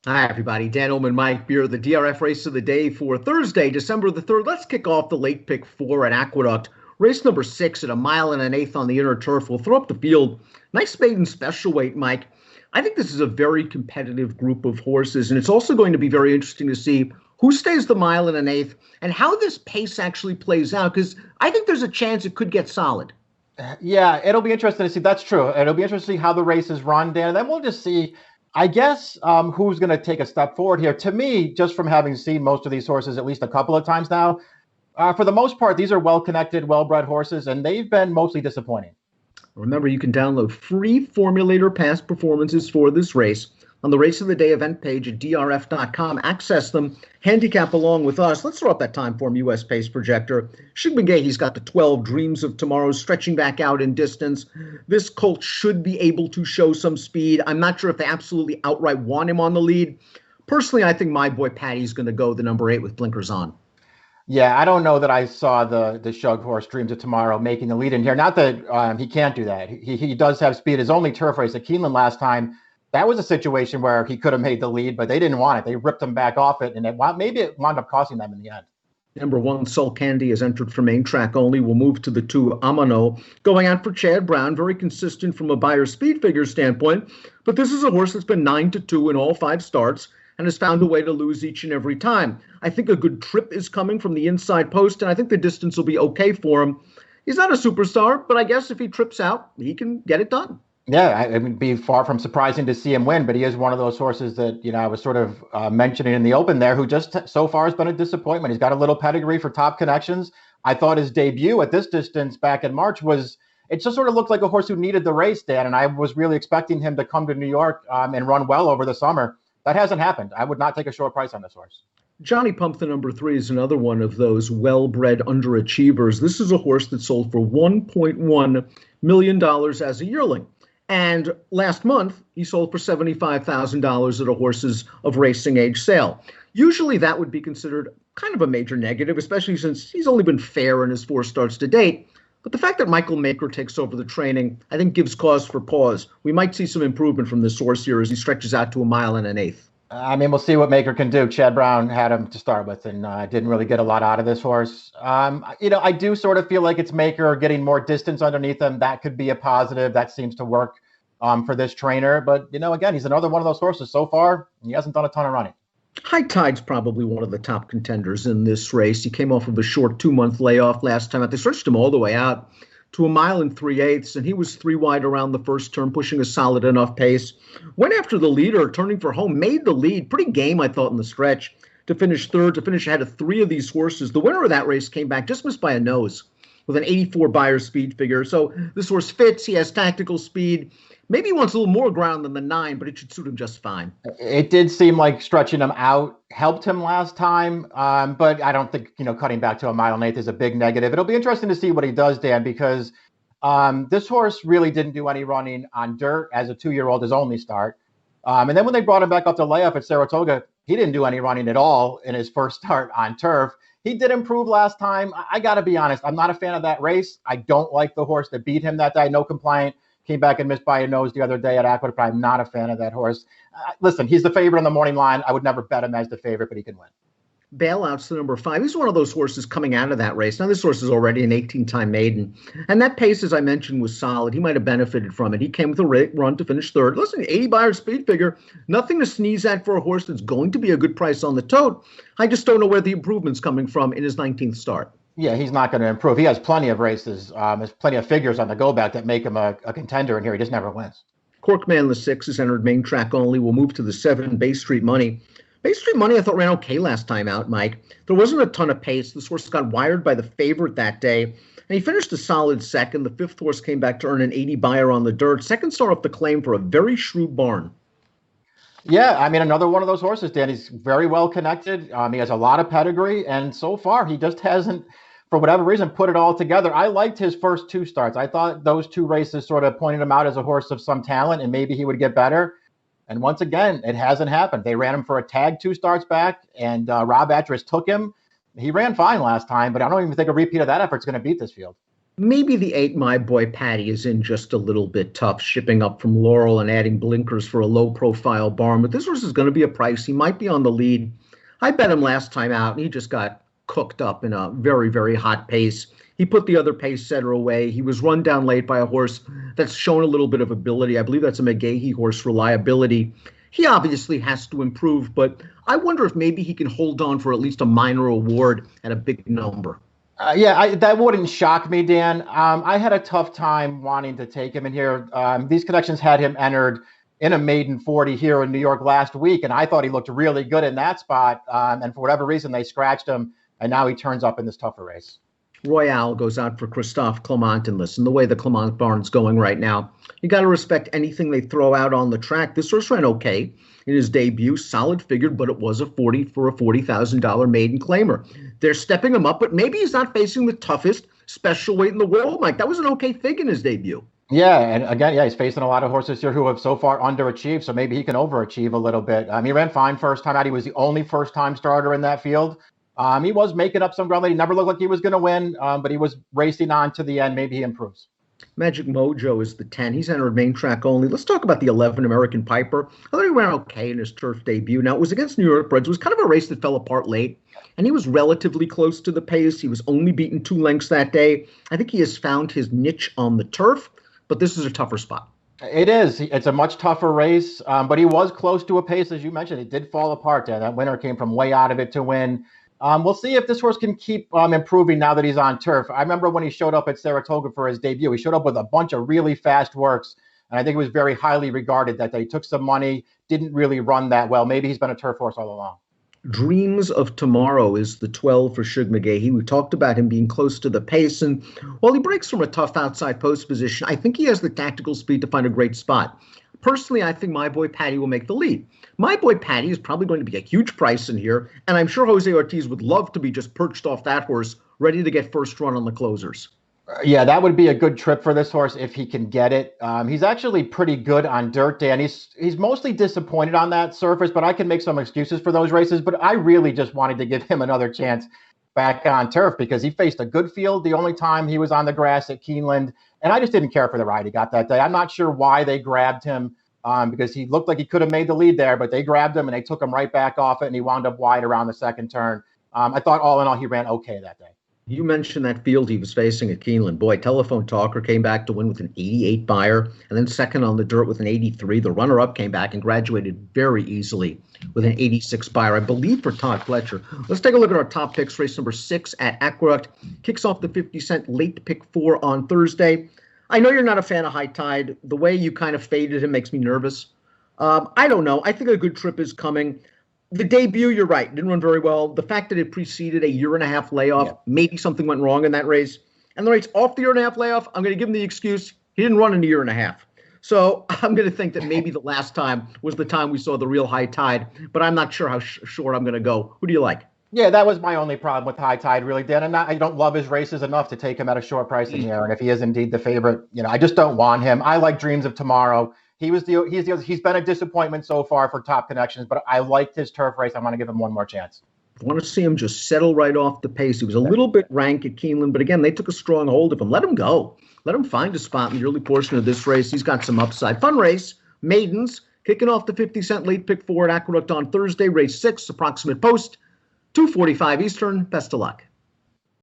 Hi, everybody. Dan Illman and Mike Beer, the DRF race of the day for Thursday, December the 3rd. Let's kick off the late pick four at Aqueduct. Race number 6 at a mile and an eighth on the inner turf. We'll throw up the field. Nice maiden special weight, Mike. I think this is a very competitive group of horses, and it's also going to be very interesting to see who stays the mile and an eighth and how this pace actually plays out, because I think there's a chance it could get solid. Yeah, it'll be interesting to see. That's true. It'll be interesting to see how the race is run, Dan. And then we'll just see, I guess, who's going to take a step forward here. To me, just from having seen most of these horses at least a couple of times now, for the most part, these are well-connected, well-bred horses, and they've been mostly disappointing. Remember, you can download free formulator past performances for this race on the Race of the Day event page at DRF.com. Access them, handicap along with us. Let's throw up that Timeform US pace projector. He's got the 12 Dreams of Tomorrow stretching back out in distance. This colt should be able to show some speed. I'm not sure if they absolutely outright want him on the lead. Personally, I think my boy Patty's going to go the number 8 with blinkers on. Yeah, I don't know that I saw the Shug horse Dreams of Tomorrow making the lead in here. Not that he can't do that. He does have speed. His only turf race at Keeneland last time, that was a situation where he could have made the lead, but they didn't want it. They ripped him back off it, and maybe it wound up costing them in the end. Number 1, Soul Candy, is entered for main track only. We'll move to the 2, AMANO, going out for Chad Brown. Very consistent from a buyer speed figure standpoint, but this is a horse that's been 9-2 in all 5 starts and has found a way to lose each and every time. I think a good trip is coming from the inside post, and I think the distance will be okay for him. He's not a superstar, but I guess if he trips out, he can get it done. Yeah, it would be far from surprising to see him win, but he is one of those horses that, I was sort of mentioning in the open there, who just so far has been a disappointment. He's got a little pedigree for top connections. I thought his debut at this distance back in March it just sort of looked like a horse who needed the race, Dan, and I was really expecting him to come to New York and run well over the summer. That hasn't happened. I would not take a short price on this horse. JOHNNYPUMP, the number 3, is another one of those well-bred underachievers. This is a horse that sold for $1.1 million as a yearling. And last month, he sold for $75,000 at a horses of racing age sale. Usually that would be considered kind of a major negative, especially since he's only been fair in his 4 starts to date. But the fact that Michael Maker takes over the training, I think, gives cause for pause. We might see some improvement from this horse here as he stretches out to a mile and an eighth. We'll see what Maker can do. Chad Brown had him to start with and didn't really get a lot out of this horse. I do sort of feel like it's Maker getting more distance underneath him. That could be a positive. That seems to work for this trainer. But, again, he's another one of those horses so far. He hasn't done a ton of running. High Tide's probably one of the top contenders in this race. He came off of a short 2-month layoff last time out. They stretched him all the way out to a mile and 3/8, and he was 3 wide around the first turn, pushing a solid enough pace. Went after the leader, turning for home, made the lead. Pretty game, I thought, in the stretch to finish third, to finish ahead of 3 of these horses. The winner of that race came back, just missed by a nose, with an 84 buyer speed figure. So this horse fits. He has tactical speed. Maybe he wants a little more ground than the 9, but it should suit him just fine. It did seem like stretching him out helped him last time, but I don't think, cutting back to a mile and eighth is a big negative. It'll be interesting to see what he does, Dan, because this horse really didn't do any running on dirt as a 2-year-old, his only start. And then when they brought him back up to layoff at Saratoga, he didn't do any running at all in his first start on turf. He did improve last time. I got to be honest, I'm not a fan of that race. I don't like the horse that beat him that day. No compliant. Came back and missed by a nose the other day at Aqueduct. I'm not a fan of that horse. Listen, he's the favorite on the morning line. I would never bet him as the favorite, but he can win. Bailout's the number 5. He's one of those horses coming out of that race. Now, this horse is already an 18-time maiden. And that pace, as I mentioned, was solid. He might have benefited from it. He came with a run to finish third. Listen, 80 buyer speed figure. Nothing to sneeze at for a horse that's going to be a good price on the tote. I just don't know where the improvement's coming from in his 19th start. Yeah, he's not going to improve. He has plenty of races. There's plenty of figures on the go back that make him a contender in here. He just never wins. Corkman, the 6, is entered main track only. We'll move to the 7, Bay Street Money. Bay Street Money, I thought, ran okay last time out, Mike. There wasn't a ton of pace. This horse got wired by the favorite that day, and he finished a solid second. The 5th horse came back to earn an 80 buyer on the dirt. Second star off the claim for a very shrewd barn. Yeah, another one of those horses, Dan. He's very well connected. He has a lot of pedigree, and so far he just hasn't, for whatever reason, put it all together. I liked his first 2 starts. I thought those 2 races sort of pointed him out as a horse of some talent, and maybe he would get better. And once again, it hasn't happened. They ran him for a tag 2 starts back, and Rob Atras took him. He ran fine last time, but I don't even think a repeat of that effort is going to beat this field. Maybe the 8, My Boy Patty, is in just a little bit tough, shipping up from Laurel and adding blinkers for a low-profile barn. But this horse is going to be a price. He might be on the lead. I bet him last time out, and he just got cooked up in a very, very hot pace. He put the other pace setter away. He was run down late by a horse that's shown a little bit of ability. I believe that's a McGahee horse, Reliability. He obviously has to improve, but I wonder if maybe he can hold on for at least a minor award at a big number. That wouldn't shock me, Dan. I had a tough time wanting to take him in here. These connections had him entered in a maiden 40 here in New York last week, and I thought he looked really good in that spot. And for whatever reason, they scratched him, and now he turns up in this tougher race. Royale goes out for Christophe Clement, and listen, the way the Clement barn's going right now, you got to respect anything they throw out on the track. This horse ran okay in his debut, solid figured, but it was a 40 for a $40,000 maiden claimer. They're stepping him up, but maybe he's not facing the toughest special weight in the world, Mike. That was an okay fig in his debut. Yeah, and again, he's facing a lot of horses here who have so far underachieved, so maybe he can overachieve a little bit. He ran fine first time out. He was the only first-time starter in that field. He was making up some ground. He never looked like he was going to win, but he was racing on to the end. Maybe he improves. Magic Mojo is the 10. He's entered main track only. Let's talk about the 11, American Piper. I thought he ran okay in his turf debut. Now, it was against New York Breds. It was kind of a race that fell apart late, and he was relatively close to the pace. He was only beaten 2 lengths that day. I think he has found his niche on the turf, but this is a tougher spot. It is. It's a much tougher race, but he was close to a pace, as you mentioned. It did fall apart there. That winner came from way out of it to win. We'll see if this horse can keep improving now that he's on turf. I remember when he showed up at Saratoga for his debut, he showed up with a bunch of really fast works, and I think it was very highly regarded that they took some money, didn't really run that well. Maybe he's been a turf horse all along. Dreams of Tomorrow is the 12 for Shug McGahee. We talked about him being close to the pace, and while he breaks from a tough outside post position, I think he has the tactical speed to find a great spot. Personally, I think My Boy Patty will make the lead. My Boy Patty is probably going to be a huge price in here, and I'm sure Jose Ortiz would love to be just perched off that horse, ready to get first run on the closers. Yeah, that would be a good trip for this horse if he can get it. He's actually pretty good on dirt, Dan. He's mostly disappointed on that surface, but I can make some excuses for those races. But I really just wanted to give him another chance back on turf because he faced a good field the only time he was on the grass at Keeneland, and I just didn't care for the ride he got that day. I'm not sure why they grabbed him. Because he looked like he could have made the lead there, but they grabbed him and they took him right back off it, and he wound up wide around the second turn. I thought all in all he ran okay that day. You mentioned that field he was facing at Keeneland. Boy, Telephone Talker came back to win with an 88 buyer, and then second on the dirt with an 83. The runner-up came back and graduated very easily with an 86 buyer, I believe, for Todd Fletcher. Let's take a look at our top picks. Race number 6 at Aqueduct kicks off the 50-cent late pick 4 on Thursday. I know you're not a fan of High Tide. The way you kind of faded him makes me nervous. I don't know. I think a good trip is coming. The debut, you're right, didn't run very well. The fact that it preceded a year-and-a-half layoff, maybe something went wrong in that race. And the race off the year-and-a-half layoff, I'm going to give him the excuse. He didn't run in a year-and-a-half. So I'm going to think that maybe the last time was the time we saw the real High Tide, but I'm not sure how short I'm going to go. Who do you like? Yeah, that was my only problem with High Tide, really, Dan. And I don't love his races enough to take him at a short price in here. And if he is indeed the favorite, I just don't want him. I like Dreams of Tomorrow. He's been a disappointment so far for Top Connections, but I liked his turf race. I want to give him one more chance. I want to see him just settle right off the pace. He was a little bit rank at Keeneland, but again, they took a strong hold of him. Let him go. Let him find a spot in the early portion of this race. He's got some upside. Fun race. Maidens kicking off the 50-cent late pick 4 at Aqueduct on Thursday. Race 6, approximate post. 2:45 Eastern. Best of luck.